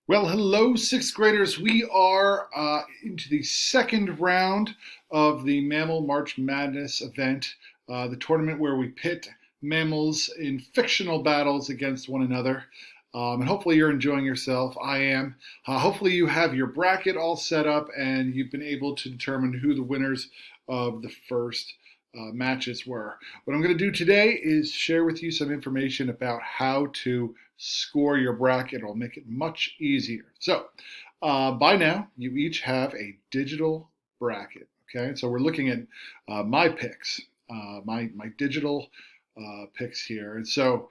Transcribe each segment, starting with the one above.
Well, hello, sixth graders. We are into the second round of the Mammal March Madness event, the tournament where we pit mammals in fictional battles against one another. And hopefully you're enjoying yourself. I am. Hopefully you have your bracket all set up and you've been able to determine who the winners of the first matches were. What I'm going to do today is share with you some information about how to score your bracket. It'll make it much easier. So, by now, you each have a digital bracket. Okay, so we're looking at my picks, my digital picks here, and so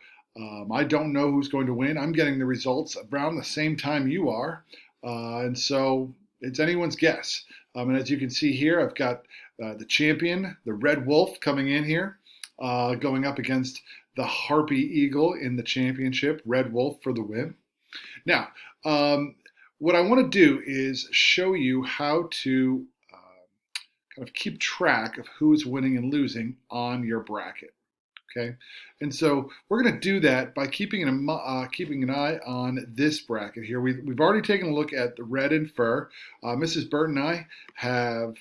I don't know who's going to win. I'm getting the results around the same time you are, and so it's anyone's guess. And as you can see here, I've got the champion, the Red Wolf, coming in here, going up against the Harpy Eagle in the championship. Red Wolf for the win. Now, what I want to do is show you how to kind of keep track of who's winning and losing on your bracket. Okay, and so we're going to do that by keeping an eye on this bracket here. We've already taken a look at the red and fur. Mrs. Burt and I have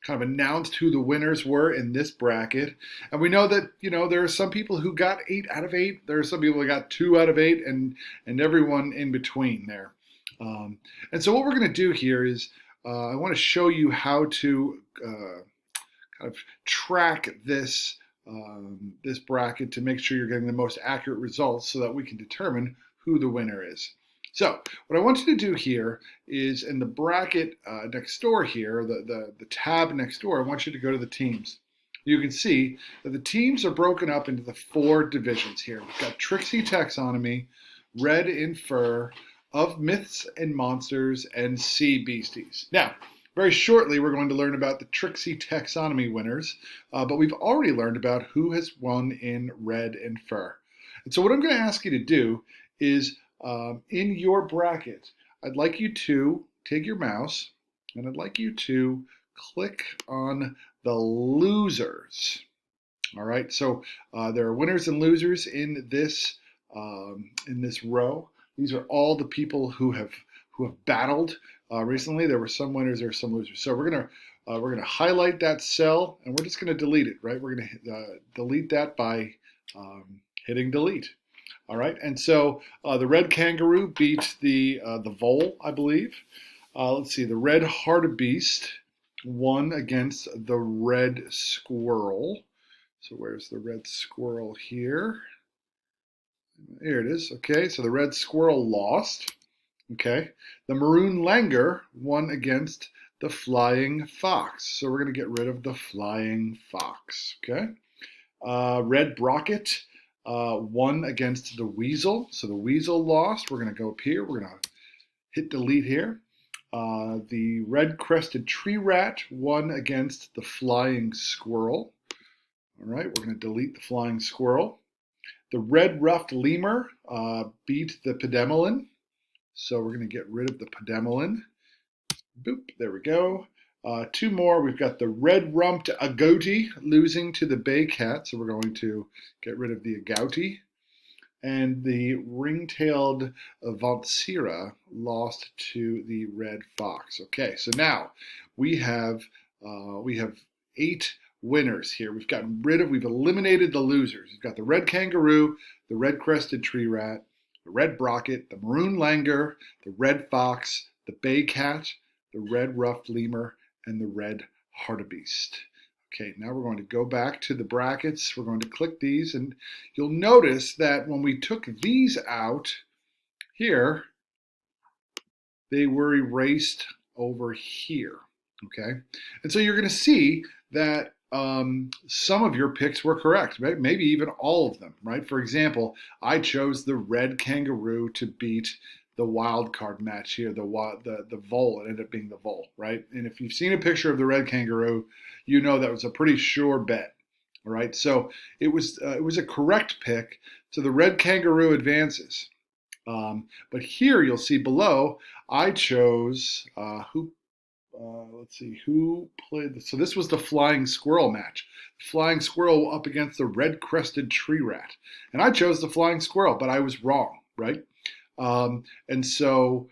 kind of announced who the winners were in this bracket, and we know that there are some people who got 8 out of 8. There are some people who got 2 out of 8, and everyone in between there. And so what we're going to do here is I want to show you how to kind of track this bracket to make sure you're getting the most accurate results so that we can determine who the winner is. So what I want you to do here is in the bracket next door here, the tab next door, I want you to go to the teams. You can see that the teams are broken up into the 4 divisions here. We've got Trixie Taxonomy, Red in Fur, Of Myths and Monsters, and Sea Beasties. Now, very shortly, we're going to learn about the Trixie Taxonomy winners, but we've already learned about who has won in Red and Fur. And so what I'm going to ask you to do is, in your bracket, I'd like you to take your mouse, and I'd like you to click on the losers. All right, so there are winners and losers in this row. These are all the people who have battled recently. There were some winners, there were some losers. So we're gonna highlight that cell, and we're just gonna delete it. Right? We're gonna delete that by hitting delete. All right. And so the red kangaroo beat the vole, I believe. Let's see. The red hartebeest won against the red squirrel. So where's the red squirrel here? Here it is. Okay. So the red squirrel lost. Okay, the maroon langur won against the flying fox. So we're going to get rid of the flying fox. Okay, red brocket won against the weasel. So the weasel lost. We're going to go up here. We're going to hit delete here. The red crested tree rat won against the flying squirrel. All right, we're going to delete the flying squirrel. The red ruffed lemur beat the pademelon. So we're going to get rid of the pademelon. Boop, there we go. 2 more. We've got the red-rumped agouti losing to the bay cat. So we're going to get rid of the agouti. And the ring-tailed vansira lost to the red fox. Okay, so now we have 8 winners here. We've eliminated the losers. We've got the red kangaroo, the red-crested tree rat, the red brocket, the maroon langur, the red fox, the bay cat, the red ruffed lemur, and the red hartebeest. Okay, now we're going to go back to the brackets. We're going to click these, and you'll notice that when we took these out here, they were erased over here. Okay, and so you're going to see that some of your picks were correct, right? Maybe even all of them, right? For example, I chose the red kangaroo to beat the wild card match here, the vole. It ended up being the vole, right? And if you've seen a picture of the red kangaroo, you know that was a pretty sure bet, all right? So it was a correct pick. So the red kangaroo advances. But here you'll see below, I chose let's see who played. So this was the flying squirrel match. The flying squirrel up against the red crested tree rat. And I chose the flying squirrel, but I was wrong, right? And so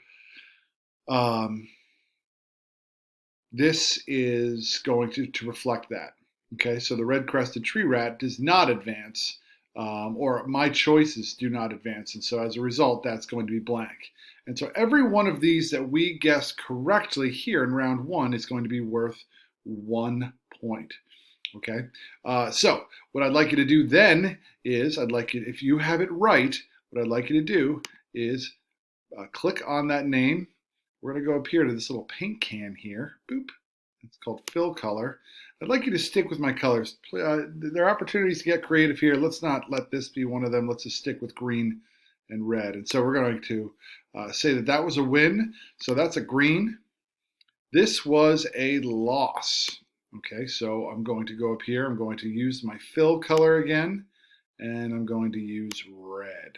this is going to reflect that. Okay, so the red-crested tree rat does not advance, or my choices do not advance, and so as a result, that's going to be blank. And so every one of these that we guess correctly here in round one is going to be worth 1 point. Okay, so what I'd like you to do then is, if you have it right, what I'd like you to do is click on that name. We're going to go up here to this little paint can here. Boop. It's called fill color. I'd like you to stick with my colors. There are opportunities to get creative here. Let's not let this be one of them. Let's just stick with green and red. And so we're going to say that that was a win. So that's a green. This was a loss. Okay, so I'm going to go up here. I'm going to use my fill color again, and I'm going to use red.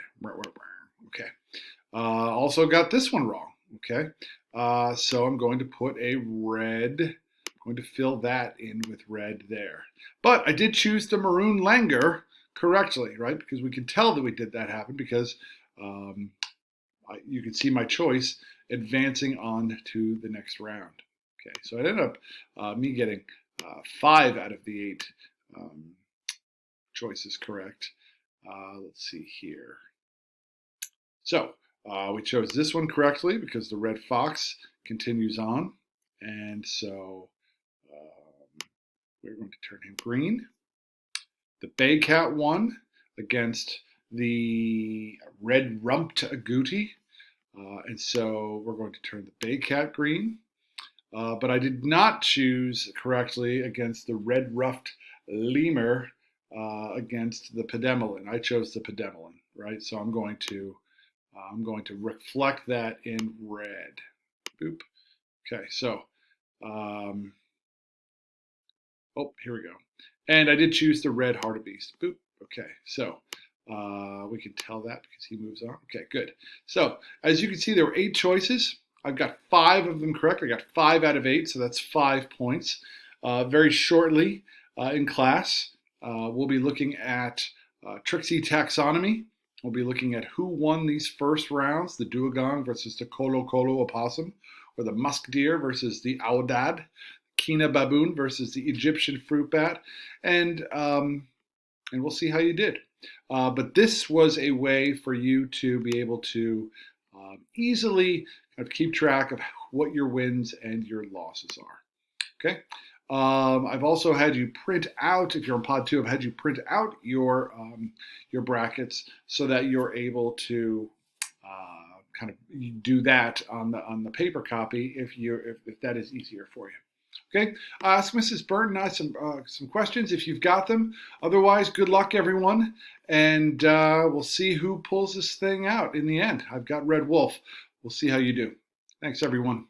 Okay. Also got this one wrong. Okay, so I'm going to put a red. I'm going to fill that in with red there. But I did choose the maroon langur correctly, right? Because we can tell that we did that happen because you can see my choice advancing on to the next round. Okay, so it ended up me getting 5 out of the 8 choices correct. Let's see here. So we chose this one correctly because the red fox continues on. And so we're going to turn him green. The bay cat won against the red-rumped agouti. And so we're going to turn the bay cat green. But I did not choose correctly against the red-ruffed lemur against the pedemelin. I chose the pedemelin, right? So I'm going to reflect that in red. Boop. Okay, so, here we go. And I did choose the red hartebeest. Boop. Okay, so we can tell that because he moves on. Okay, good. So as you can see, there were 8 choices. I've got 5 of them correct. I got 5 out of 8, so that's 5 points. Very shortly in class, we'll be looking at Trixie taxonomy. We'll be looking at who won these first rounds, the dugong versus the kolo kolo opossum, or the musk deer versus the aoudad, Kina baboon versus the Egyptian fruit bat, and we'll see how you did. But this was a way for you to be able to easily kind of keep track of what your wins and your losses are. Okay. I've also had you print out, if you're on Pod 2, I've had you print out your brackets so that you're able to kind of do that on the paper copy if that is easier for you. Okay, ask Mrs. Burton some questions if you've got them. Otherwise, good luck, everyone, and we'll see who pulls this thing out in the end. I've got Red Wolf. We'll see how you do. Thanks, everyone.